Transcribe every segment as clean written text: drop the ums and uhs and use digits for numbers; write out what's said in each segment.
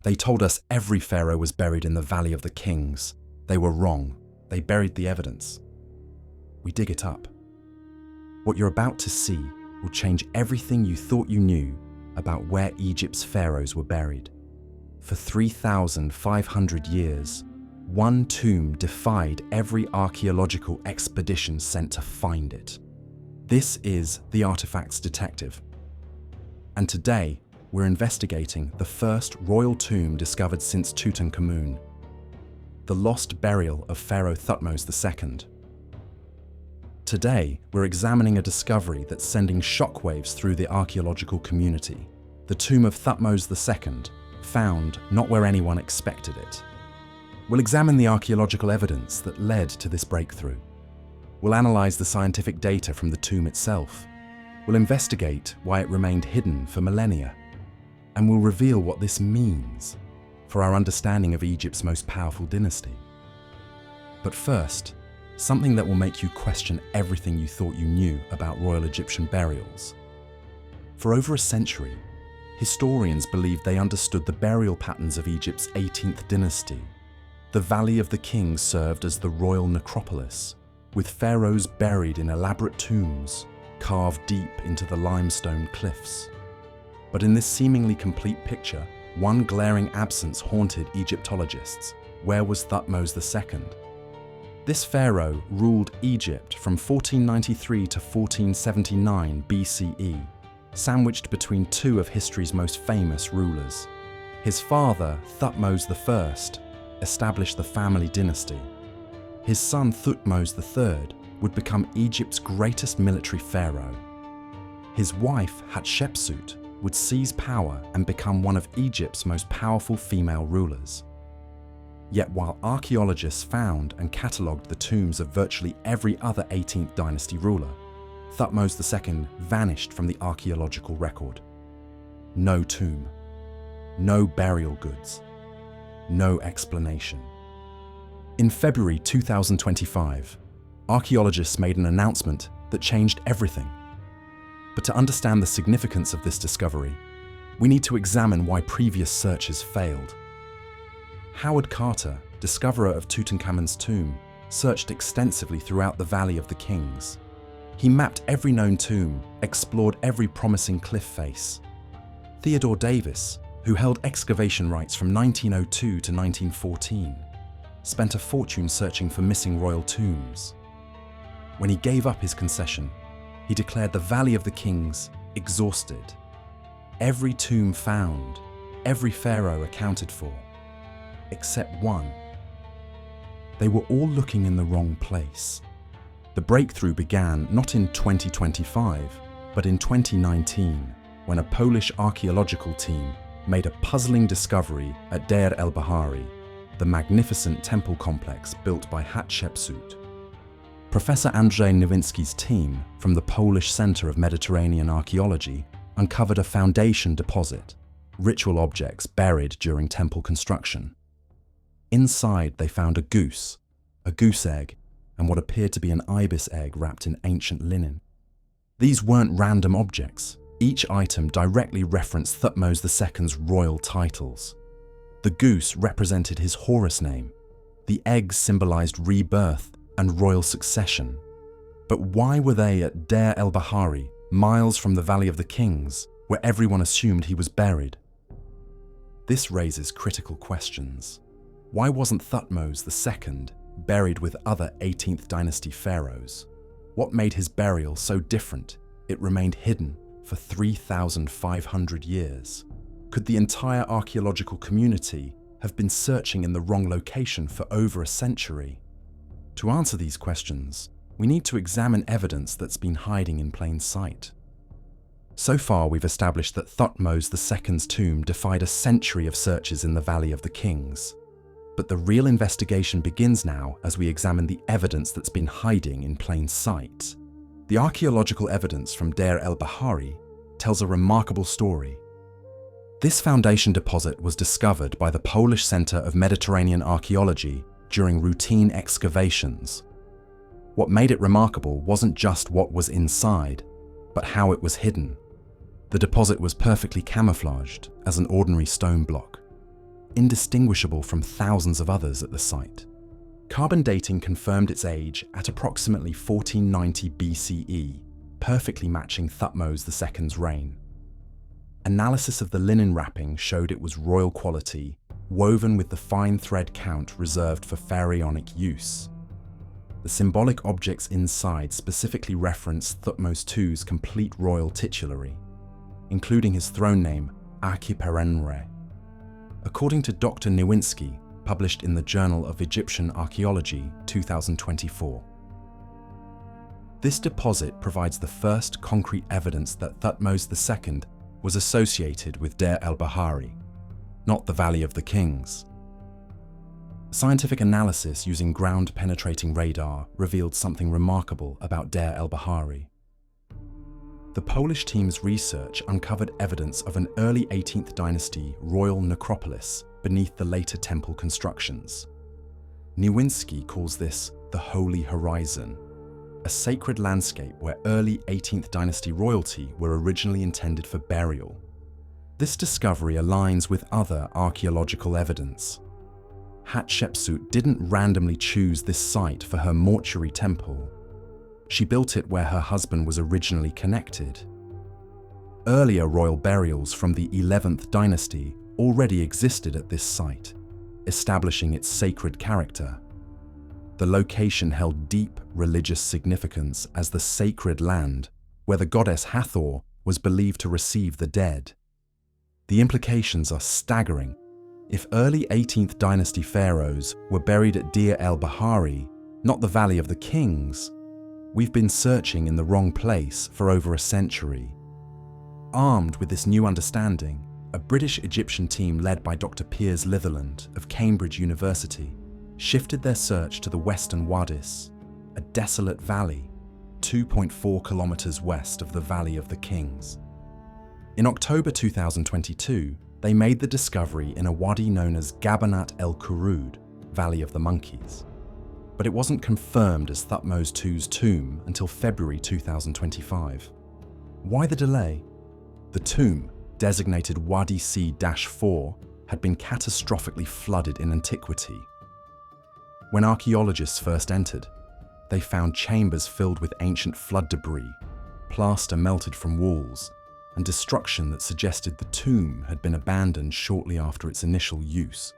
They told us every pharaoh was buried in the Valley of the Kings. They were wrong. They buried the evidence. We dig it up. What you're about to see will change everything you thought you knew about where Egypt's pharaohs were buried. For 3,500 years, one tomb defied every archaeological expedition sent to find it. This is the Artifacts Detective. And today, we're investigating the first royal tomb discovered since Tutankhamun, the lost burial of Pharaoh Thutmose II. Today, we're examining a discovery that's sending shockwaves through the archaeological community. The tomb of Thutmose II, found not where anyone expected it. We'll examine the archaeological evidence that led to this breakthrough. We'll analyze the scientific data from the tomb itself. We'll investigate why it remained hidden for millennia. And we'll reveal what this means for our understanding of Egypt's most powerful dynasty. But first, something that will make you question everything you thought you knew about royal Egyptian burials. For over a century, historians believed they understood the burial patterns of Egypt's 18th dynasty. The Valley of the Kings served as the royal necropolis, with pharaohs buried in elaborate tombs, carved deep into the limestone cliffs. But in this seemingly complete picture, one glaring absence haunted Egyptologists. Where was Thutmose II? This pharaoh ruled Egypt from 1493 to 1479 BCE, sandwiched between two of history's most famous rulers. His father, Thutmose I, established the family dynasty. His son Thutmose III would become Egypt's greatest military pharaoh. His wife, Hatshepsut, would seize power and become one of Egypt's most powerful female rulers. Yet while archaeologists found and catalogued the tombs of virtually every other 18th dynasty ruler, Thutmose II vanished from the archaeological record. No tomb, no burial goods, no explanation. In February 2025, archaeologists made an announcement that changed everything. But to understand the significance of this discovery, we need to examine why previous searches failed. Howard Carter, discoverer of Tutankhamun's tomb, searched extensively throughout the Valley of the Kings. He mapped every known tomb, explored every promising cliff face. Theodore Davis, who held excavation rights from 1902 to 1914, spent a fortune searching for missing royal tombs. When he gave up his concession, he declared the Valley of the Kings exhausted. Every tomb found, every pharaoh accounted for, except one. They were all looking in the wrong place. The breakthrough began not in 2025, but in 2019, when a Polish archaeological team made a puzzling discovery at Deir el-Bahari, the magnificent temple complex built by Hatshepsut. Professor Andrzej Nowinski's team from the Polish Center of Mediterranean Archaeology uncovered a foundation deposit, ritual objects buried during temple construction. Inside, they found a goose egg, and what appeared to be an ibis egg wrapped in ancient linen. These weren't random objects. Each item directly referenced Thutmose II's royal titles. The goose represented his Horus name. The eggs symbolized rebirth and royal succession. But why were they at Deir el-Bahari, miles from the Valley of the Kings, where everyone assumed he was buried? This raises critical questions. Why wasn't Thutmose II buried with other 18th dynasty pharaohs? What made his burial so different it remained hidden for 3,500 years? Could the entire archaeological community have been searching in the wrong location for over a century? To answer these questions, we need to examine evidence that's been hiding in plain sight. So far, we've established that Thutmose II's tomb defied a century of searches in the Valley of the Kings. But the real investigation begins now as we examine the evidence that's been hiding in plain sight. The archaeological evidence from Deir el-Bahari tells a remarkable story. This foundation deposit was discovered by the Polish Center of Mediterranean Archaeology during routine excavations. What made it remarkable wasn't just what was inside, but how it was hidden. The deposit was perfectly camouflaged as an ordinary stone block. indistinguishable from thousands of others at the site. Carbon dating confirmed its age at approximately 1490 BCE, perfectly matching Thutmose II's reign. Analysis of the linen wrapping showed it was royal quality, woven with the fine thread count reserved for pharaonic use. The symbolic objects inside specifically reference Thutmose II's complete royal titulary, including his throne name, Archaeological. According to Dr. Nowinski, published in the Journal of Egyptian Archaeology, 2024. This deposit provides the first concrete evidence that Thutmose II was associated with Deir el-Bahari, not the Valley of the Kings. Scientific analysis using ground-penetrating radar revealed something remarkable about Deir el-Bahari. The Polish team's research uncovered evidence of an early 18th dynasty royal necropolis beneath the later temple constructions. Nowinski calls this the Holy Horizon, a sacred landscape where early 18th dynasty royalty were originally intended for burial. This discovery aligns with other archaeological evidence. Hatshepsut didn't randomly choose this site for her mortuary temple. She built it where her husband was originally connected. Earlier royal burials from the 11th dynasty already existed at this site, establishing its sacred character. The location held deep religious significance as the sacred land where the goddess Hathor was believed to receive the dead. The implications are staggering. If early 18th dynasty pharaohs were buried at Deir el-Bahari, not the Valley of the Kings, we've been searching in the wrong place for over a century. Armed with this new understanding, a British-Egyptian team led by Dr. Piers Litherland of Cambridge University shifted their search to the western Wadis, a desolate valley 2.4 kilometers west of the Valley of the Kings. In October 2022, they made the discovery in a wadi known as Gabanat el-Qurud, Valley of the Monkeys. But it wasn't confirmed as Thutmose II's tomb until February 2025. Why the delay? The tomb, designated Wadi C-4, had been catastrophically flooded in antiquity. When archaeologists first entered, they found chambers filled with ancient flood debris, plaster melted from walls, and destruction that suggested the tomb had been abandoned shortly after its initial use.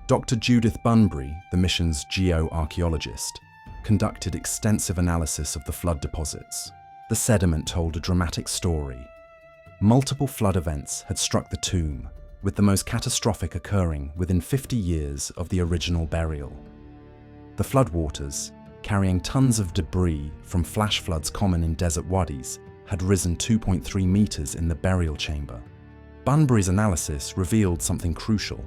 Dr. Judith Bunbury, the mission's geoarchaeologist, conducted extensive analysis of the flood deposits. The sediment told a dramatic story. Multiple flood events had struck the tomb, with the most catastrophic occurring within 50 years of the original burial. The floodwaters, carrying tons of debris from flash floods common in desert wadis, had risen 2.3 meters in the burial chamber. Bunbury's analysis revealed something crucial.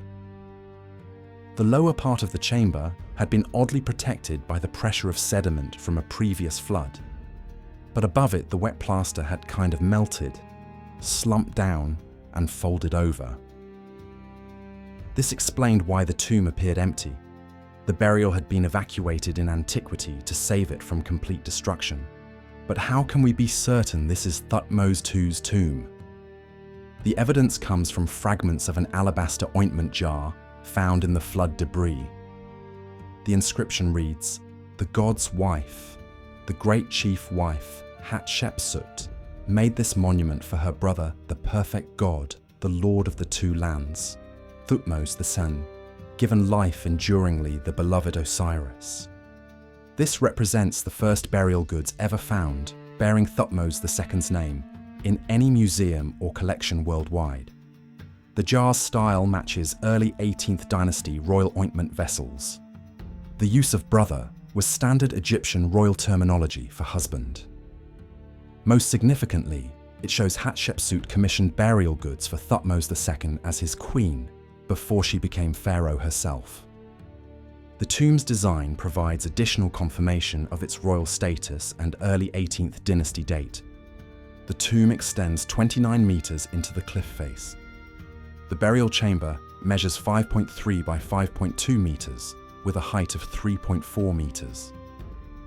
The lower part of the chamber had been oddly protected by the pressure of sediment from a previous flood. But above it, the wet plaster had kind of melted, slumped down, and folded over. This explained why the tomb appeared empty. The burial had been evacuated in antiquity to save it from complete destruction. But how can we be certain this is Thutmose II's tomb? The evidence comes from fragments of an alabaster ointment jar found in the flood debris. The inscription reads, "The god's wife, the great chief wife, Hatshepsut, made this monument for her brother, the perfect god, the lord of the two lands, Thutmose II, given life enduringly the beloved Osiris." This represents the first burial goods ever found bearing Thutmose II's name in any museum or collection worldwide. The jar's style matches early 18th dynasty royal ointment vessels. The use of brother was standard Egyptian royal terminology for husband. Most significantly, it shows Hatshepsut commissioned burial goods for Thutmose II as his queen before she became pharaoh herself. The tomb's design provides additional confirmation of its royal status and early 18th dynasty date. The tomb extends 29 meters into the cliff face. The burial chamber measures 5.3 by 5.2 meters with a height of 3.4 meters.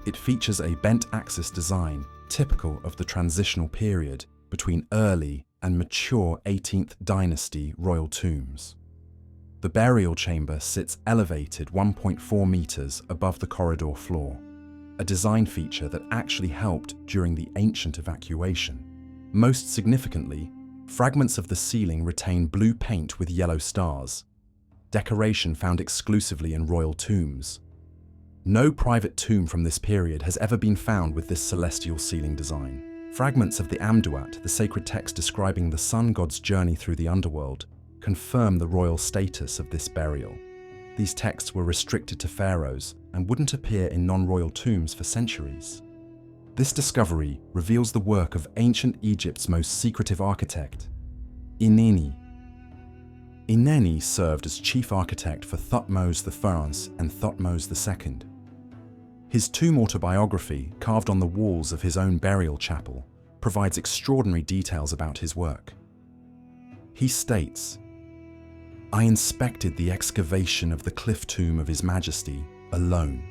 It features a bent axis design typical of the transitional period between early and mature 18th dynasty royal tombs. The burial chamber sits elevated 1.4 meters above the corridor floor, a design feature that actually helped during the ancient evacuation. Most significantly, fragments of the ceiling retain blue paint with yellow stars, decoration found exclusively in royal tombs. No private tomb from this period has ever been found with this celestial ceiling design. Fragments of the Amduat, the sacred text describing the sun god's journey through the underworld, confirm the royal status of this burial. These texts were restricted to pharaohs and wouldn't appear in non-royal tombs for centuries. This discovery reveals the work of ancient Egypt's most secretive architect, Ineni. Ineni served as chief architect for Thutmose I and Thutmose II. His tomb autobiography, carved on the walls of his own burial chapel, provides extraordinary details about his work. He states, "I inspected the excavation of the cliff tomb of His Majesty alone,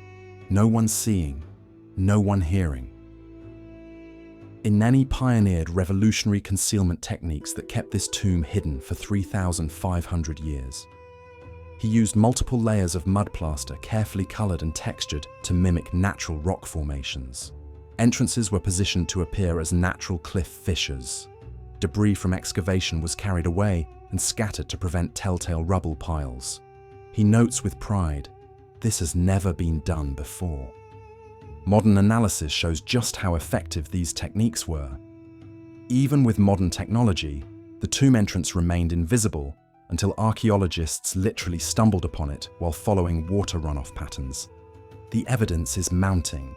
no one seeing, no one hearing." Ineni pioneered revolutionary concealment techniques that kept this tomb hidden for 3,500 years. He used multiple layers of mud plaster, carefully colored and textured to mimic natural rock formations. Entrances were positioned to appear as natural cliff fissures. Debris from excavation was carried away and scattered to prevent telltale rubble piles. He notes with pride, "This has never been done before." Modern analysis shows just how effective these techniques were. Even with modern technology, the tomb entrance remained invisible until archaeologists literally stumbled upon it while following water runoff patterns. The evidence is mounting,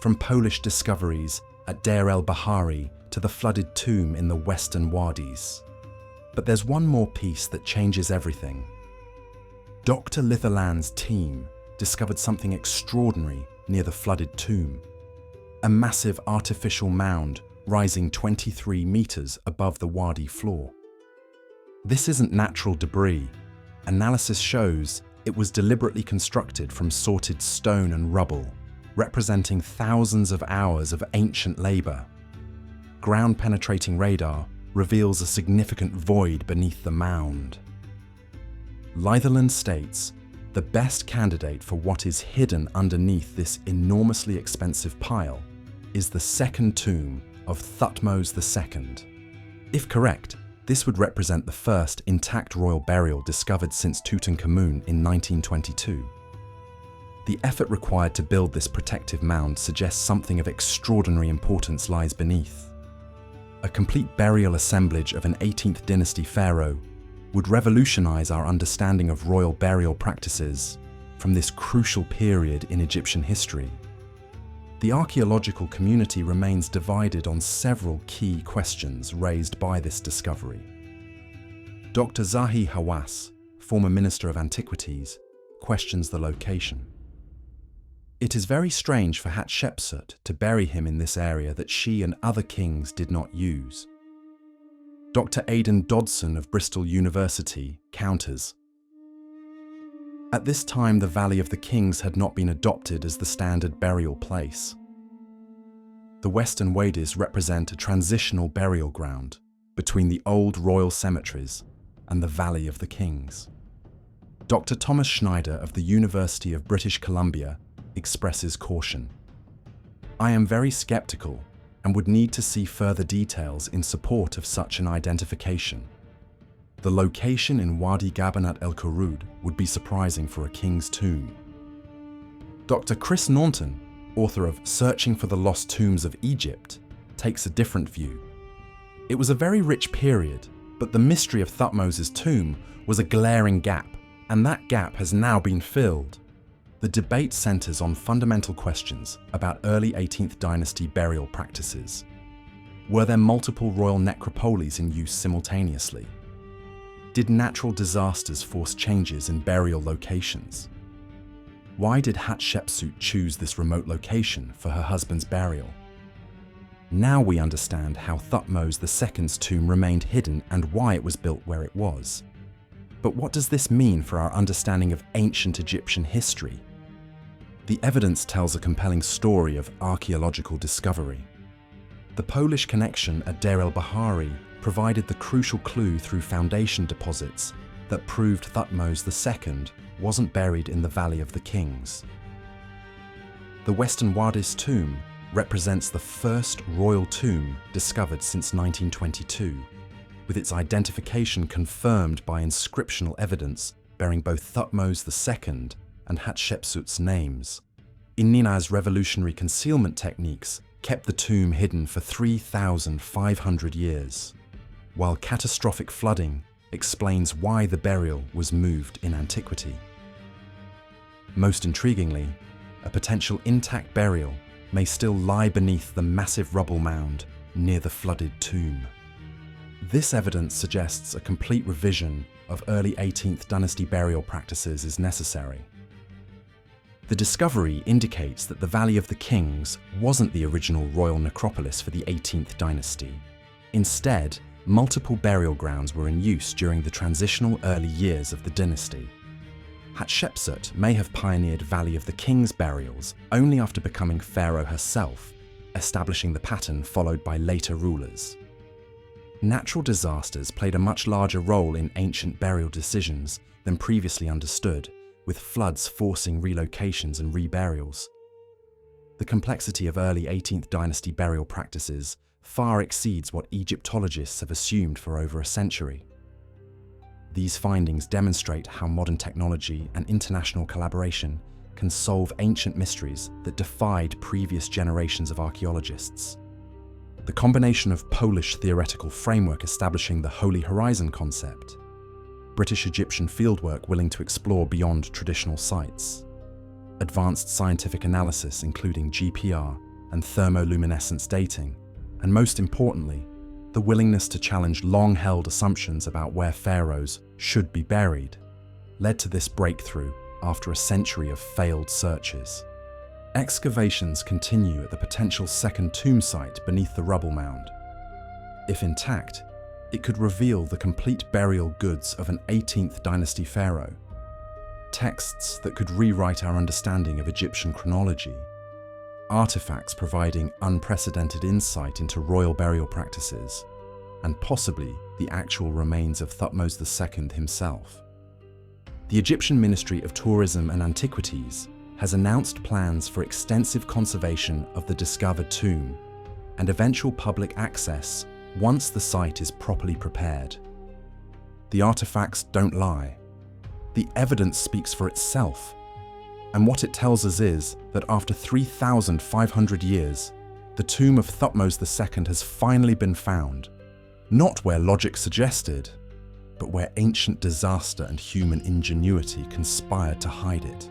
from Polish discoveries at Deir el-Bahari to the flooded tomb in the western Wadis. But there's one more piece that changes everything. Dr. Litherland's team discovered something extraordinary near the flooded tomb, a massive artificial mound rising 23 meters above the Wadi floor. This isn't natural debris. Analysis shows it was deliberately constructed from sorted stone and rubble, representing thousands of hours of ancient labor. Ground-penetrating radar reveals a significant void beneath the mound. Litherland states, "The best candidate for what is hidden underneath this enormously expensive pile is the second tomb of Thutmose II. If correct, this would represent the first intact royal burial discovered since Tutankhamun in 1922. The effort required to build this protective mound suggests something of extraordinary importance lies beneath. A complete burial assemblage of an 18th dynasty pharaoh would revolutionize our understanding of royal burial practices from this crucial period in Egyptian history. The archaeological community remains divided on several key questions raised by this discovery. Dr. Zahi Hawass, former Minister of Antiquities, questions the location. It is very strange for Hatshepsut to bury him in this area that she and other kings did not use. Dr. Aidan Dodson of Bristol University counters. At this time, the Valley of the Kings had not been adopted as the standard burial place. The Western Wadis represent a transitional burial ground between the old royal cemeteries and the Valley of the Kings. Dr. Thomas Schneider of the University of British Columbia expresses caution. "I am very skeptical and would need to see further details in support of such an identification. The location in Wadi Gabanat el-Khurud would be surprising for a king's tomb." Dr. Chris Naunton, author of Searching for the Lost Tombs of Egypt, takes a different view. It was a very rich period, but the mystery of Thutmose's tomb was a glaring gap, and that gap has now been filled. The debate centers on fundamental questions about early 18th dynasty burial practices. Were there multiple royal necropolies in use simultaneously? Did natural disasters force changes in burial locations? Why did Hatshepsut choose this remote location for her husband's burial? Now we understand how Thutmose II's tomb remained hidden and why it was built where it was. But what does this mean for our understanding of ancient Egyptian history? The evidence tells a compelling story of archaeological discovery. The Polish connection at Deir el-Bahari provided the crucial clue through foundation deposits that proved Thutmose II wasn't buried in the Valley of the Kings. The Western Wadis tomb represents the first royal tomb discovered since 1922, with its identification confirmed by inscriptional evidence bearing both Thutmose II and Hatshepsut's names. Inena's revolutionary concealment techniques kept the tomb hidden for 3,500 years, while catastrophic flooding explains why the burial was moved in antiquity. Most intriguingly, a potential intact burial may still lie beneath the massive rubble mound near the flooded tomb. This evidence suggests a complete revision of early 18th dynasty burial practices is necessary. The discovery indicates that the Valley of the Kings wasn't the original royal necropolis for the 18th dynasty. Instead, multiple burial grounds were in use during the transitional early years of the dynasty. Hatshepsut may have pioneered Valley of the Kings burials only after becoming pharaoh herself, establishing the pattern followed by later rulers. Natural disasters played a much larger role in ancient burial decisions than previously understood, with floods forcing relocations and reburials. The complexity of early 18th dynasty burial practices far exceeds what Egyptologists have assumed for over a century. These findings demonstrate how modern technology and international collaboration can solve ancient mysteries that defied previous generations of archaeologists. The combination of Polish theoretical framework establishing the Holy Horizon concept, British-Egyptian fieldwork willing to explore beyond traditional sites, advanced scientific analysis including GPR and thermoluminescence dating, and most importantly, the willingness to challenge long-held assumptions about where pharaohs should be buried, led to this breakthrough after a century of failed searches. Excavations continue at the potential second tomb site beneath the rubble mound. If intact, it could reveal the complete burial goods of an 18th dynasty pharaoh, texts that could rewrite our understanding of Egyptian chronology, artifacts providing unprecedented insight into royal burial practices, and possibly the actual remains of Thutmose II himself. The Egyptian Ministry of Tourism and Antiquities has announced plans for extensive conservation of the discovered tomb and eventual public access once the site is properly prepared. The artifacts don't lie. The evidence speaks for itself. And what it tells us is that after 3,500 years, the tomb of Thutmose II has finally been found, not where logic suggested, but where ancient disaster and human ingenuity conspired to hide it.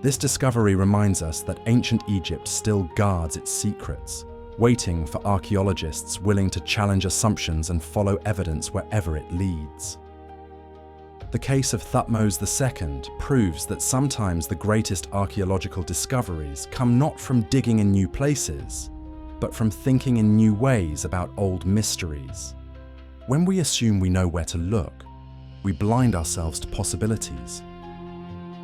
This discovery reminds us that ancient Egypt still guards its secrets, waiting for archaeologists willing to challenge assumptions and follow evidence wherever it leads. The case of Thutmose II proves that sometimes the greatest archaeological discoveries come not from digging in new places, but from thinking in new ways about old mysteries. When we assume we know where to look, we blind ourselves to possibilities.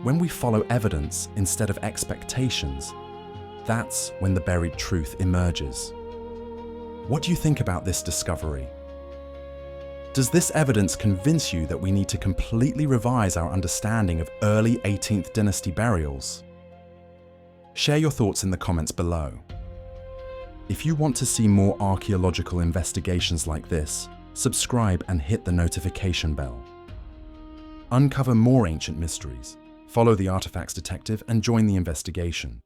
When we follow evidence instead of expectations, that's when the buried truth emerges. What do you think about this discovery? Does this evidence convince you that we need to completely revise our understanding of early 18th dynasty burials? Share your thoughts in the comments below. If you want to see more archaeological investigations like this, subscribe and hit the notification bell. Uncover more ancient mysteries, follow the Artifacts Detective and join the investigation.